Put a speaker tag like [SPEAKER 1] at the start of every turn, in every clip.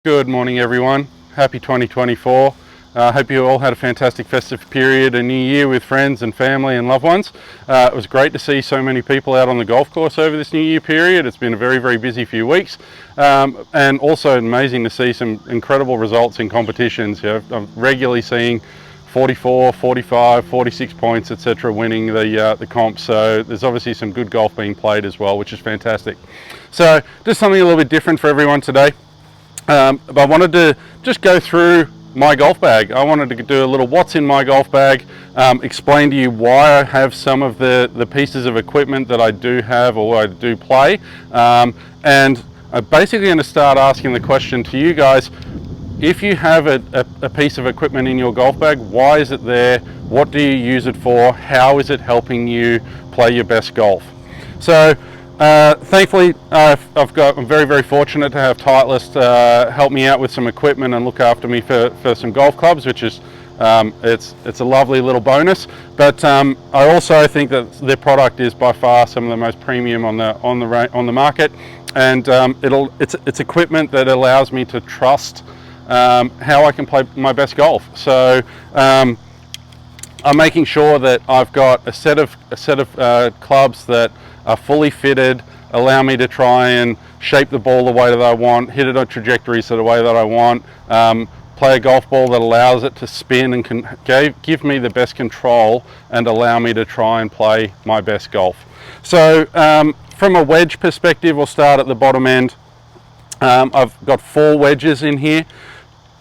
[SPEAKER 1] Good morning everyone, happy 2024. Hope you all had a fantastic festive period and new year with friends and family and loved ones. It was great to see so many people out on the golf course over this new year period. It's been a very busy few weeks, and also amazing to see some incredible results in competitions. I'm regularly seeing 44, 45, 46 points, etc. winning the comp, so there's obviously some good golf being played as well, which is fantastic. So just something a little bit different for everyone today. But I wanted to just go through my golf bag. I wanted to do a little what's in my golf bag, explain to you why I have some of the pieces of equipment that I do have or I do play, and I'm basically going to start asking the question to you guys: if you have a piece of equipment in your golf bag, why is it there? What do you use it for? How is it helping you play your best golf? So thankfully, I'm very fortunate to have Titleist help me out with some equipment and look after me for some golf clubs, which is it's a lovely little bonus. But I also think that their product is by far some of the most premium on the market, and it's equipment that allows me to trust how I can play my best golf. So I'm making sure that I've got a set of clubs that are fully fitted, allow me to try and shape the ball the way that I want, hit it on trajectories the way that I want, play a golf ball that allows it to spin and can give me the best control and allow me to try and play my best golf. So from a wedge perspective, we'll start at the bottom end. I've got 4 wedges in here.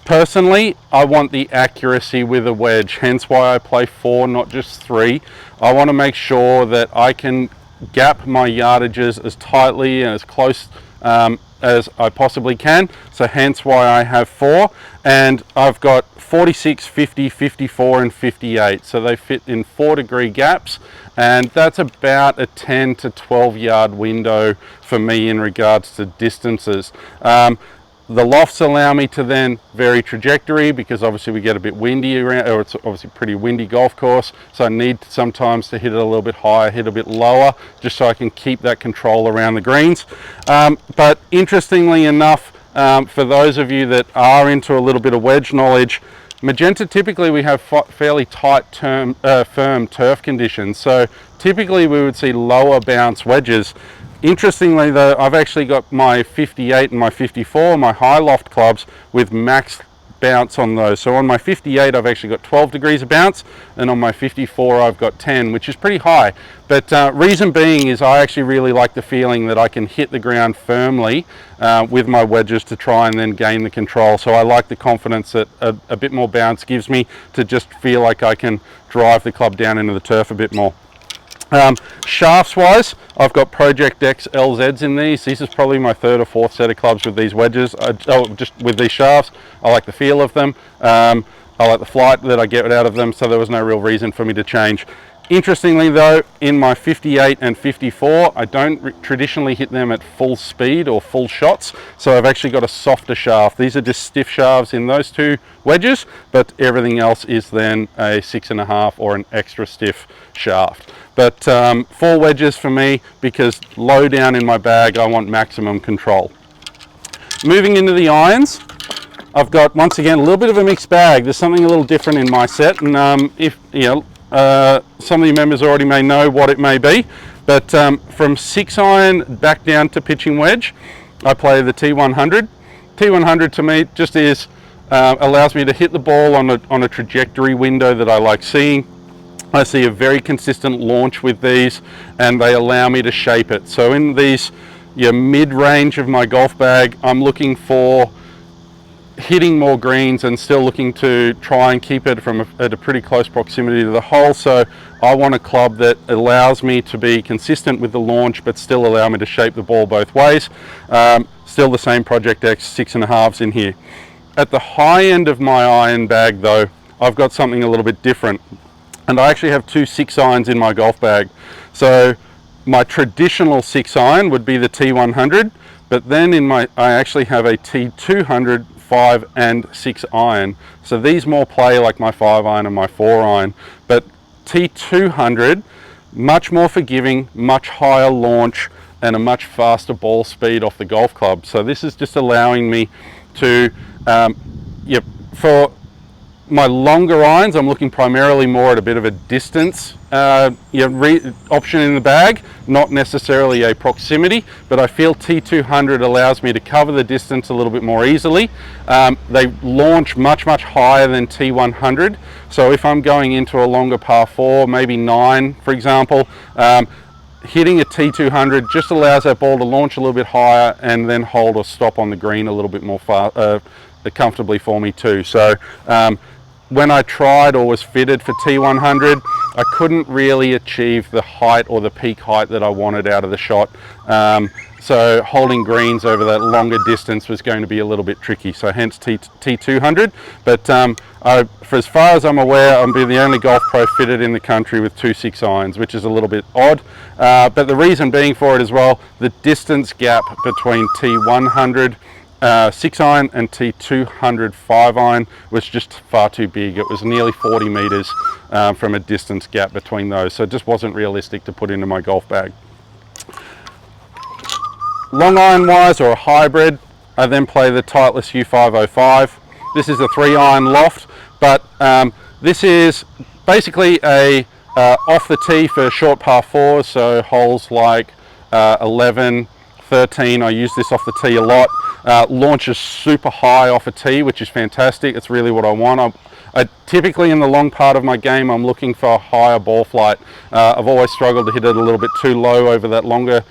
[SPEAKER 1] Personally, I want the accuracy with a wedge, hence why I play 4, not just 3. I want to make sure that I can gap my yardages as tightly and as close as I possibly can, so hence why I have 4. And I've got 46, 50, 54 and 58, so they fit in 4-degree gaps, and that's about a 10 to 12 yard window for me in regards to distances. The lofts allow me to then vary trajectory, because obviously we get a bit windy around, or it's obviously a pretty windy golf course, so I need sometimes to hit it a little bit higher, hit a bit lower, just so I can keep that control around the greens. But interestingly enough, for those of you that are into a little bit of wedge knowledge, magenta, typically we have fairly tight firm turf conditions, so typically we would see lower bounce wedges. Interestingly though, I've actually got my 58 and my 54, my high loft clubs, with max bounce on those. So on my 58 I've actually got 12 degrees of bounce, and on my 54 I've got 10, which is pretty high. But reason being is I actually really like the feeling that I can hit the ground firmly with my wedges to try and then gain the control. So I like the confidence that a bit more bounce gives me to just feel like I can drive the club down into the turf a bit more. Shafts wise, I've got Project X LZs in these. This is probably my 3rd or 4th set of clubs with these wedges, just with these shafts. I like the feel of them. I like the flight that I get out of them, so there was no real reason for me to change. Interestingly though, in my 58 and 54, I don't traditionally hit them at full speed or full shots, so I've actually got a softer shaft. These are just stiff shafts in those 2 wedges, but everything else is then a 6.5 or an extra stiff shaft. But 4 wedges for me, because low down in my bag I want maximum control. Moving into the irons, I've got, once again, a little bit of a mixed bag. There's something a little different in my set, and if you know, some of you members already may know what it may be, but from 6 iron back down to pitching wedge, I play the T100. T100 to me just is allows me to hit the ball on a trajectory window that I like seeing. I see a very consistent launch with these, and they allow me to shape it. So in these mid-range of my golf bag, I'm looking for hitting more greens and still looking to try and keep it at a pretty close proximity to the hole. So I want a club that allows me to be consistent with the launch but still allow me to shape the ball both ways. Still the same Project X 6.5s in here. At the high end of my iron bag though, I've got something a little bit different, and I actually have 2 6 irons in my golf bag. So my traditional 6 iron would be the T100, but then I actually have a T200 5 and 6 iron. So these more play like my 5 iron and my 4 iron, but T200, much more forgiving, much higher launch, and a much faster ball speed off the golf club. So this is just allowing me to, yep, for my longer irons, I'm looking primarily more at a bit of a distance option in the bag, not necessarily a proximity, but I feel T200 allows me to cover the distance a little bit more easily. They launch much higher than T100, so if I'm going into a longer par 4, maybe 9 for example, hitting a T200 just allows that ball to launch a little bit higher and then hold or stop on the green a little bit more comfortably for me too. So when I tried or was fitted for T100, I couldn't really achieve the height or the peak height that I wanted out of the shot. So holding greens over that longer distance was going to be a little bit tricky, so hence T200. But for as far as I'm aware, I'm the only golf pro fitted in the country with 2.6 irons, which is a little bit odd. But the reason being for it as well, the distance gap between T100 6 iron and T200 5 iron was just far too big. It was nearly 40 meters from a distance gap between those, so it just wasn't realistic to put into my golf bag. Long iron wise, or a hybrid, I then play the Titleist U505. This is a 3 iron loft, but this is basically a off the tee for short par 4s, so holes like 11, 13, I use this off the tee a lot. Launches super high off a tee, which is fantastic. It's really what I want. I typically in the long part of my game, I'm looking for a higher ball flight. I've always struggled to hit it a little bit too low over that longer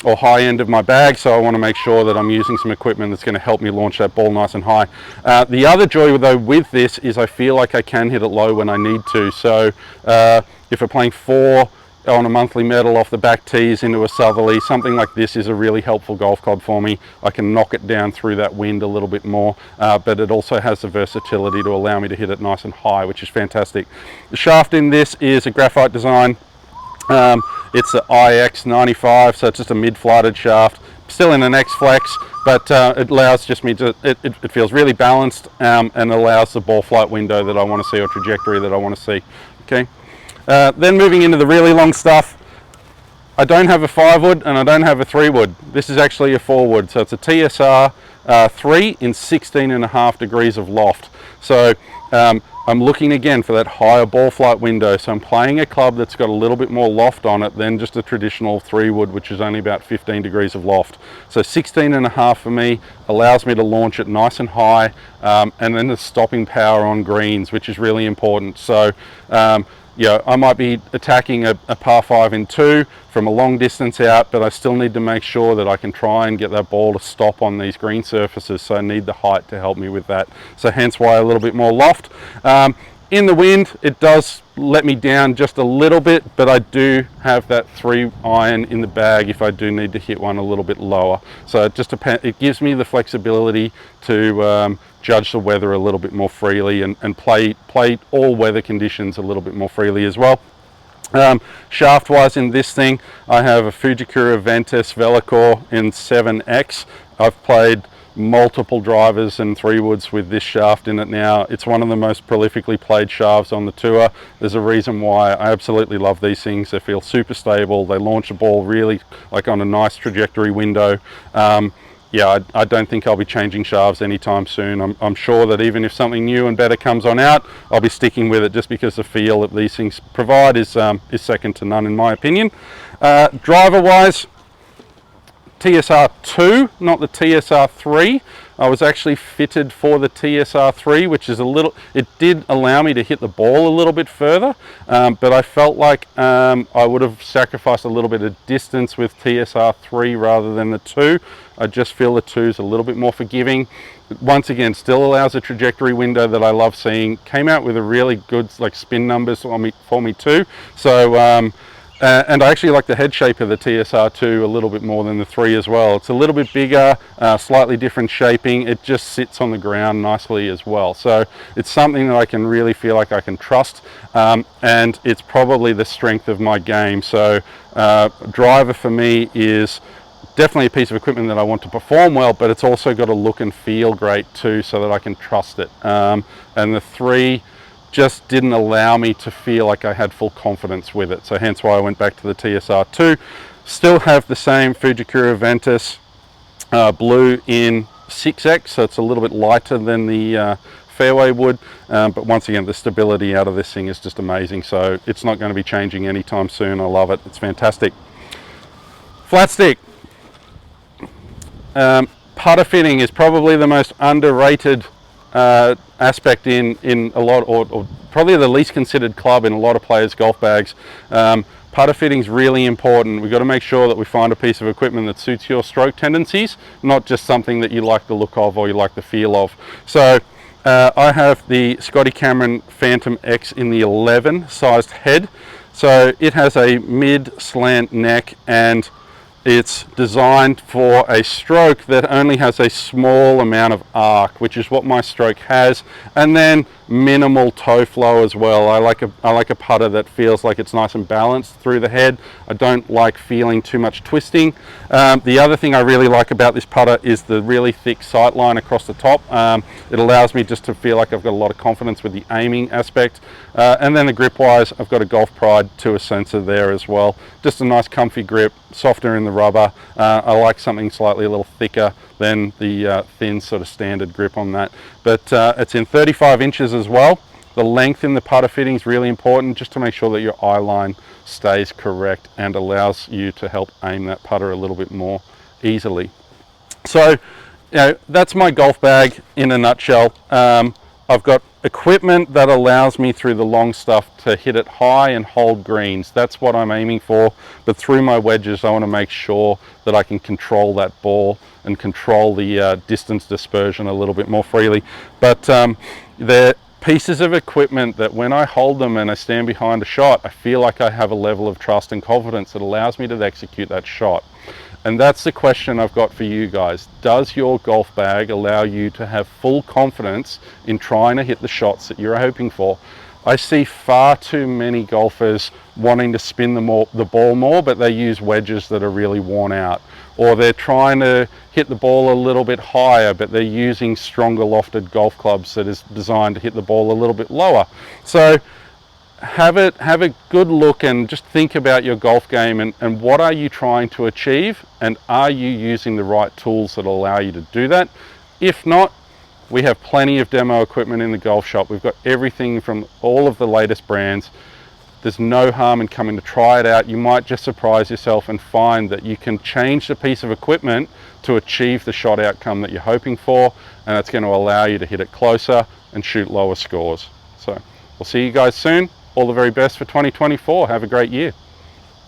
[SPEAKER 1] or high end of my bag, so I want to make sure that I'm using some equipment that's going to help me launch that ball nice and high. The other joy though with this is I feel like I can hit it low when I need to. So if we're playing 4 on a monthly medal off the back tees into a southerly, something like this is a really helpful golf club for me. I can knock it down through that wind a little bit more, but it also has the versatility to allow me to hit it nice and high, which is fantastic. The shaft in this is a graphite design. It's an IX95, so it's just a mid-flighted shaft, still in an X-Flex, but it allows just me to, it feels really balanced and allows the ball flight window that I want to see, or trajectory that I want to see. Okay. Then moving into the really long stuff, I don't have a 5-wood and I don't have a 3-wood. This is actually a 4-wood, so it's a TSR 3 in 16.5 degrees of loft. So I'm looking again for that higher ball flight window, so I'm playing a club that's got a little bit more loft on it than just a traditional 3-wood, which is only about 15 degrees of loft. So 16.5 for me allows me to launch it nice and high, and then the stopping power on greens, which is really important. So yeah, I might be attacking a par 5 in 2 from a long distance out, but I still need to make sure that I can try and get that ball to stop on these green surfaces, so I need the height to help me with that. So hence why a little bit more loft. In the wind, it does let me down just a little bit, but I do have that 3 iron in the bag if I do need to hit one a little bit lower. So it just depends, it gives me the flexibility to judge the weather a little bit more freely and play all weather conditions a little bit more freely as well. Shaft wise in this thing, I have a Fujikura Ventus Velocore in 7X. I've played multiple drivers and 3-woods with this shaft in it now. It's one of the most prolifically played shafts on the tour. There's a reason why. I absolutely love these things. They feel super stable. They launch the ball really like on a nice trajectory window. Yeah, I don't think I'll be changing shafts anytime soon. I'm sure that even if something new and better comes on out, I'll be sticking with it just because the feel that these things provide is second to none in my opinion. Driver wise, TSR 2, not the TSR 3. I was actually fitted for the TSR 3, which is it did allow me to hit the ball a little bit further, but I felt like I would have sacrificed a little bit of distance with TSR 3 rather than the 2. I just feel the 2 is a little bit more forgiving. Once again, still allows a trajectory window that I love seeing. Came out with a really good spin numbers for me too. So and I actually like the head shape of the TSR2 a little bit more than the 3 as well. It's a little bit bigger, slightly different shaping. It just sits on the ground nicely as well. So it's something that I can really feel like I can trust, and it's probably the strength of my game. So driver for me is definitely a piece of equipment that I want to perform well, but it's also got to look and feel great too, so that I can trust it. And the 3 just didn't allow me to feel like I had full confidence with it, so hence why I went back to the TSR2. Still have the same Fujikura Ventus blue in 6X, so it's a little bit lighter than the fairway wood, but once again, the stability out of this thing is just amazing, so it's not going to be changing anytime soon. I love it. It's fantastic. Flat stick. Putter fitting is probably the most underrated aspect in a lot, or probably the least considered club in a lot of players' golf bags. Putter fitting is really important. We've got to make sure that we find a piece of equipment that suits your stroke tendencies, not just something that you like the look of or you like the feel of. So I have the Scotty Cameron Phantom X in the 11 sized head. So it has a mid slant neck and it's designed for a stroke that only has a small amount of arc, which is what my stroke has, and then minimal toe flow as well. I like a putter that feels like it's nice and balanced through the head. I don't like feeling too much twisting. The other thing I really like about this putter is the really thick sight line across the top. It allows me just to feel like I've got a lot of confidence with the aiming aspect. And then the grip wise, I've got a Golf Pride 2 sensor there as well. Just a nice comfy grip, softer in the rubber. I like something slightly a little thicker than the thin sort of standard grip on that. But it's in 35 inches as well. The length in the putter fitting is really important, just to make sure that your eye line stays correct and allows you to help aim that putter a little bit more easily. So, that's my golf bag in a nutshell. I've got equipment that allows me through the long stuff to hit it high and hold greens. That's what I'm aiming for. But through my wedges, I want to make sure that I can control that ball and control the distance dispersion a little bit more freely. But they're pieces of equipment that when I hold them and I stand behind a shot, I feel like I have a level of trust and confidence that allows me to execute that shot. And that's the question I've got for you guys. Does your golf bag allow you to have full confidence in trying to hit the shots that you're hoping for? I see far too many golfers wanting to spin the ball more, but they use wedges that are really worn out. Or they're trying to hit the ball a little bit higher, but they're using stronger lofted golf clubs that is designed to hit the ball a little bit lower. So have a good look and just think about your golf game and what are you trying to achieve, and are you using the right tools that allow you to do that? If not, we have plenty of demo equipment in the golf shop. We've got everything from all of the latest brands. There's no harm in coming to try it out. You might just surprise yourself and find that you can change the piece of equipment to achieve the shot outcome that you're hoping for, and that's going to allow you to hit it closer and shoot lower scores. So we'll see you guys soon. All the very best for 2024. Have a great year.